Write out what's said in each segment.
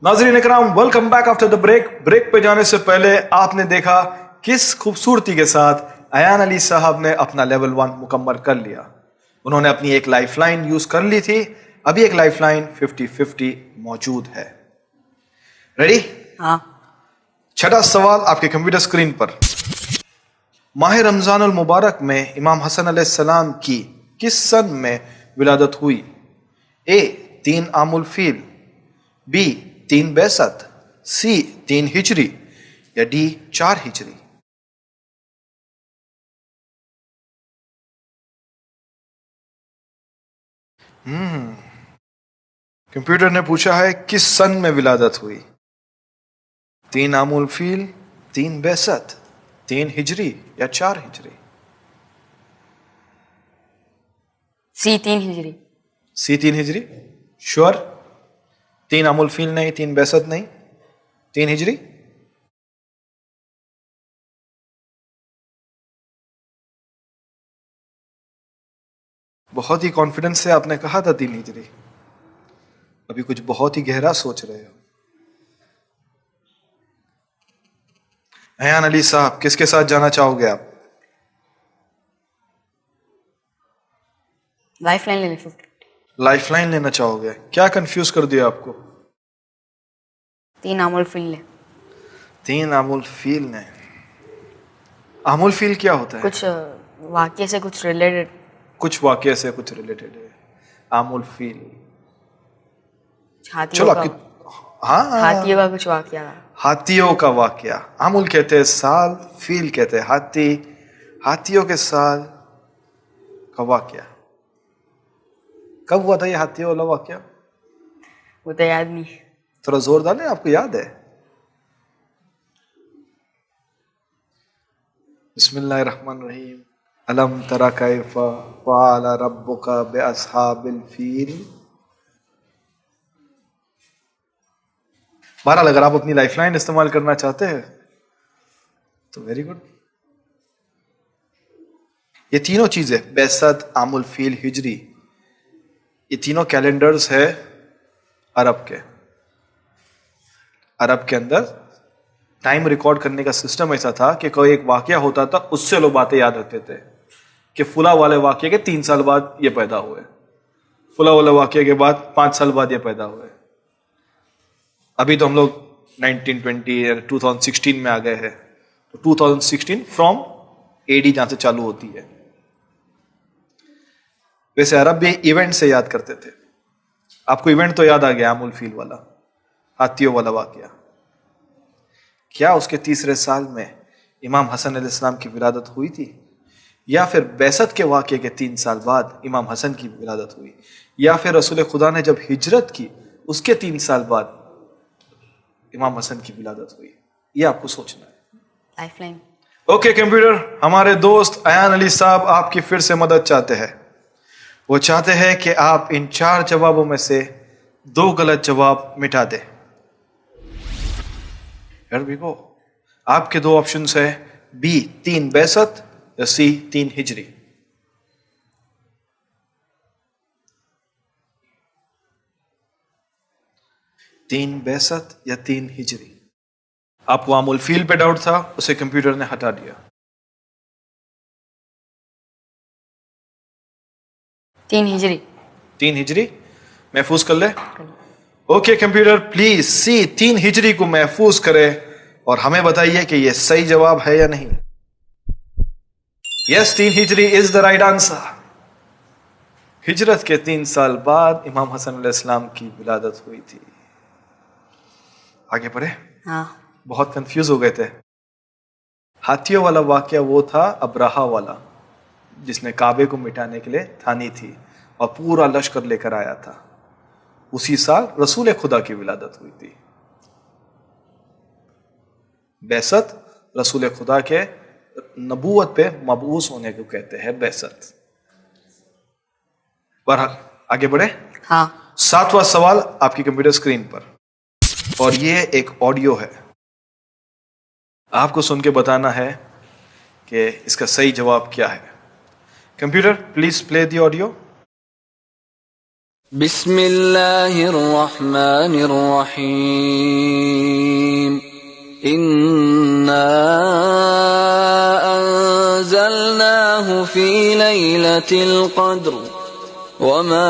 नाज़रीन इकराम, welcome back after the break पे जाने से पहले आपने देखा किस खूबसूरती के साथ अयान अली साहब ने अपना लेवल 1 मुकम्मल कर लिया। उन्होंने अपनी एक लाइफलाइन यूज कर ली थी, अभी एक लाइफलाइन 50-50 मौजूद है। रेडी? हाँ। छठा सवाल आपके कंप्यूटर स्क्रीन पर। माह रमजान अल मुबारक में इमाम हसन अलैहिस्सलाम की किस सन में विलादत हुई? ए 3 आमुल फील, बी 3 बैसत, सी 3 हिजरी या डी 4 हिजरी। कंप्यूटर ने पूछा है किस सन में विलादत हुई? 3 आमुल फील, 3 बैसत, 3 हिजरी या 4 हिजरी। सी 3 हिजरी। सी 3 हिजरी श्योर? 3 आमुल फील नहीं, 3 बैसत नहीं, 3 हिजरी। बहुत ही कॉन्फिडेंस से आपने कहा था 3 हिजरी, अभी कुछ बहुत ही गहरा सोच रहे हो। अयान अली साहब, किसके साथ जाना चाहोगे आप? लाइफलाइन ले ले 50। लाइफलाइन लेना चाहोगे? क्या कंफ्यूज कर दिया आपको? 3 आमुल फील ले। 3 आमुल फील ने। आमुल फील क्या होता है? कुछ वाक्य से कुछ रिलेटेड। कुछ वाक्य से कुछ रिलेटेड है आमुल फील। हाथियों चलो का, आपकी हाँ, हाथियों का कुछ वाक्य। हाथियों का वाक्या। आमुल कहते हैं साल, फील कहते हैं हाथी, हाथियों के साल का वाक्या। कब हुआ था ये हाथियों वाला वाक्या? वो तो याद नहीं। थोड़ा जोर डालें, आपको याद है? बिस्मिल्लाहिर्रहमानिर्रहीम। अलम तरा कैफा फ़अल रब्बुका बिअस्हाबिल फील। बहरहाल अगर आप अपनी लाइफलाइन इस्तेमाल करना चाहते हैं तो वेरी गुड। ये तीनों चीजें बैसत, आमुल फील, हिजरी, ये तीनों कैलेंडर्स है अरब के। अरब के अंदर टाइम रिकॉर्ड करने का सिस्टम ऐसा था कि कोई एक वाकया होता था, उससे लोग बातें याद रखते थे कि फुला वाले वाकये के 3 साल बाद ये पैदा हुए, फुला वाले वाकये के बाद 5 साल बाद ये पैदा हुए। अभी तो हम लोग 1920 या 2016 में आ गए हैं, तो 2016 फ्रॉम एडी जहां से चालू होती है। वैसे अरब भी इवेंट से याद करते थे। आपको इवेंट तो याद आ गया, आमुल फील वाला, हाथियों वाला वाकया। क्या उसके 3रे साल में इमाम हसन अलैहिस्सलाम की विलादत हुई थी, या फिर बैसत के वाकये के 3 साल बाद इमाम हसन की विलादत हुई, या फिर रसूल खुदा ने जब हिजरत की उसके 3 साल बाद इमाम हसन की विलादत हुई? ये आपको सोचना है। लाइफलाइन। ओके कंप्यूटर, हमारे दोस्त अयान अली साहब आपकी फिर से मदद चाहते हैं। वो चाहते हैं कि आप इन 4 जवाबों में से 2 गलत जवाब मिटा दें। Here we go। आपके 2 ऑप्शंस है, बी 3 बैसत या सी 3 हिजरी। तीन बैसत या 3 हिजरी। आपको आमुल फील पे डाउट था, उसे कंप्यूटर ने हटा दिया। 3 हिजरी। 3 हिजरी महफूज कर ले। ओके कंप्यूटर, प्लीज सी 3 हिजरी को महफूज करे और हमें बताइए कि यह सही जवाब है या नहीं। Yes, 3 Hijri is the right answer. हिजरत के 3 साल बाद इमाम हसन अलैहिस्सलाम की विलादत हुई थी। आगे बढ़े। हाँ। बहुत कंफ्यूज हो गए थे। हाथियों वाला वाकया वो था अब्राहा वाला, जिसने काबे को मिटाने के लिए ठानी थी और पूरा लश्कर लेकर आया था। उसी साल रसूल खुदा की विलादत हुई थी। बैसत रसूल खुदा के नबूवत पे मबूस होने को कहते हैं बैसत। बहरहाल आगे बढ़े। हाँ। 7वां सवाल आपकी कंप्यूटर स्क्रीन पर, और ये एक ऑडियो है। आपको सुन के बताना है कि इसका सही जवाब क्या है। Computer please play the audio. بسم اللہ الرحمن الرحیم انا انزلناہ فی لیلۃ القدر وما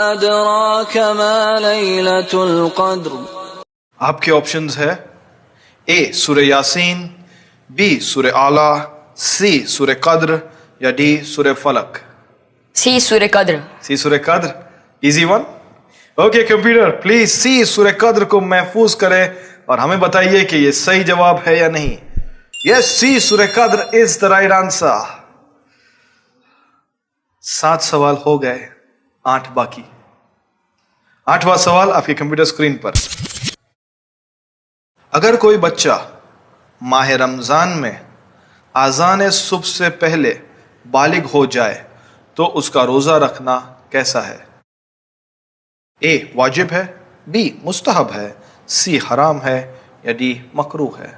ادراک ما لیلۃ القدر. آپ کے آپشنز ہے اے سورہ یاسین، بی سورہ اعلیٰ، سی سورہ قدر یا ڈی سورہ فلق. سی سورہ قدر. سی سورہ قدر، easy one. Okay computer please سی سورہ قدر کو محفوظ کرے اور ہمیں بتائیے کہ یہ صحیح جواب ہے یا نہیں. یس، سی سورہ قدر از دا رائٹ آنسر. 7 سوال ہو گئے، 8 باقی. 8واں سوال آپ کے کمپیوٹر اسکرین پر. اگر کوئی بچہ ماہ رمضان میں اذان صبح سے پہلے بالغ ہو جائے تو اس کا روزہ رکھنا کیسا ہے؟ اے واجب ہے، بی مستحب ہے، سی حرام ہے یا ڈی مکروہ ہے.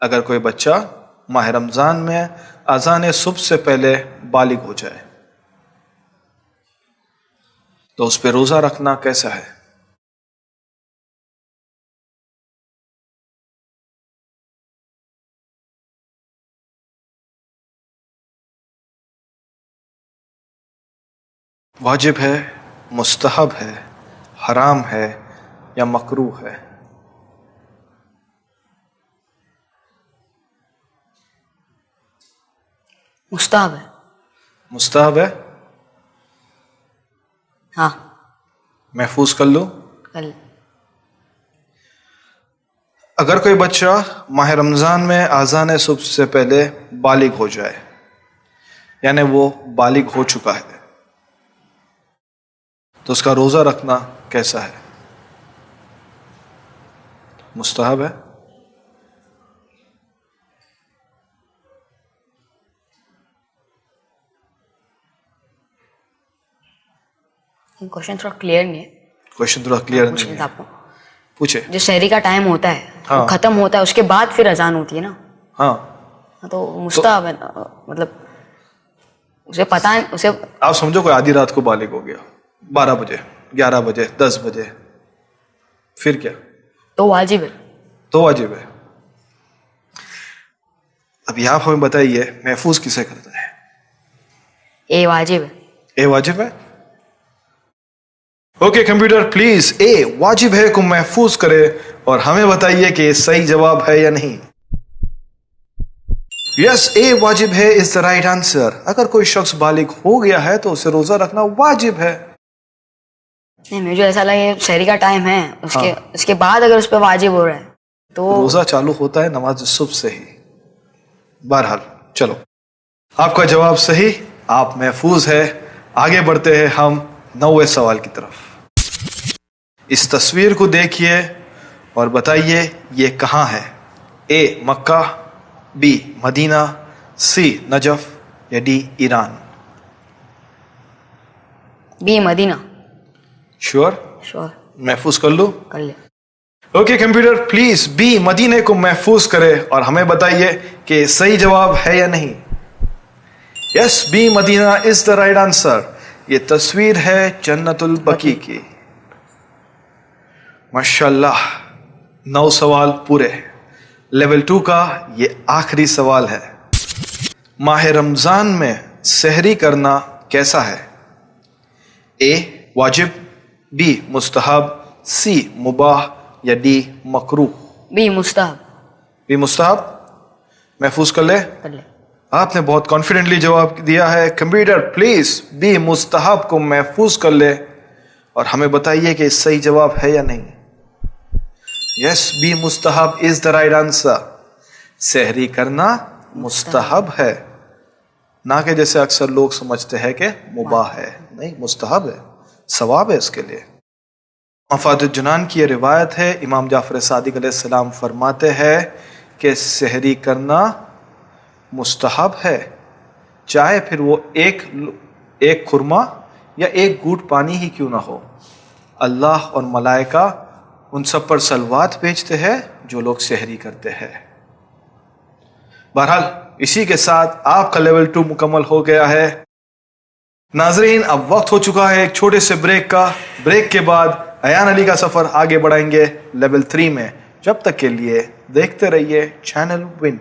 اگر کوئی بچہ ماہ رمضان میں اذان صبح سے پہلے بالغ ہو جائے تو اس پہ روزہ رکھنا کیسا ہے؟ واجب ہے، مستحب ہے، حرام ہے یا مکروہ ہے؟ مستحب ہے. مستحب ہے. ہاں محفوظ کر لو. کل. اگر کوئی بچہ ماہ رمضان میں اذان صبح سے پہلے بالغ ہو جائے یعنی وہ بالغ ہو چکا ہے تو اس کا روزہ رکھنا کیسا ہے؟ مستحب ہے. کوشچن تھوڑا کلیئر نہیں ہے. کوشچن تھوڑا کلیئر نہیں ہے. آپ کو پوچھے. جو سحری کا ٹائم ہوتا ہے ہاں. وہ ختم ہوتا ہے، اس کے بعد پھر اذان ہوتی ہے نا. ہاں تو مستحب ہے، مطلب اسے پتہ ہے، اسے آپ سمجھو کوئی آدھی رات کو بالغ ہو گیا 12 بجے 11 بجے 10 بجے، پھر کیا؟ تو واجب ہے. تو واجب ہے. ابھی آپ ہمیں بتائیے محفوظ کسے کرتا ہے؟ اے واجب ہے. اے واجب ہے. اوکے کمپیوٹر پلیز اے واجب ہے کو محفوظ کرے اور ہمیں بتائیے کہ صحیح جواب ہے یا نہیں. یس، اے واجب ہے از دا رائٹ آنسر. اگر کوئی شخص بالغ ہو گیا ہے تو اسے روزہ رکھنا واجب ہے. نہیں، مجھے ایسا لگا یہ سحری کا ٹائم ہے، اس کے بعد اگر اس پہ واجب ہو رہا ہے تو روزہ چالو ہوتا ہے نماز صبح سے ہی. بہرحال چلو، آپ کا جواب صحیح، آپ محفوظ ہے. آگے بڑھتے ہیں ہم 9ویں سوال کی طرف. اس تصویر کو دیکھیے اور بتائیے یہ کہاں ہے؟ اے مکہ، بی مدینہ، سی نجف یا ڈی ایران. بی مدینہ. شور؟ شور. محفوظ کر لوں؟ کر لے. اوکے کمپیوٹر پلیز بی مدینے کو محفوظ کرے اور ہمیں بتائیے کہ صحیح جواب ہے یا نہیں. Yes, B Medina is the right answer. یہ تصویر ہے جنت البقیع کی. ماشاءاللہ 9 سوال پورے. لیول 2 کا یہ آخری سوال ہے. ماہ رمضان میں سحری کرنا کیسا ہے؟ اے واجب، بی مستحب، سی مباح یا ڈی مکروہ. بی مستحب. بی مستحب. محفوظ کر لے. کر لے. آپ نے بہت کانفیڈنٹلی جواب دیا ہے. کمپیوٹر پلیز بی مستحب کو محفوظ کر لے اور ہمیں بتائیے کہ صحیح جواب ہے یا نہیں. یس، بی مستحب از دا رائٹ آنسر. سحری کرنا مستحب ہے، نہ کہ جیسے اکثر لوگ سمجھتے ہیں کہ مباح ہے. نہیں، مستحب ہے، ثواب ہے اس کے لیے. مفاد الجنان کی یہ روایت ہے، امام جعفر صادق علیہ السلام فرماتے ہیں کہ سحری کرنا مستحب ہے، چاہے پھر وہ ایک خرما یا ایک گھونٹ پانی ہی کیوں نہ ہو. اللہ اور ملائکہ ان سب پر صلوات بھیجتے ہیں جو لوگ سحری کرتے ہیں. بہرحال اسی کے ساتھ آپ کا لیول 2 مکمل ہو گیا ہے۔ ناظرین اب وقت ہو چکا ہے ایک چھوٹے سے بریک کا۔ بریک کے بعد ایان علی کا سفر آگے بڑھائیں گے لیول 3 میں۔ جب تک کے لیے دیکھتے رہیے چینل ون۔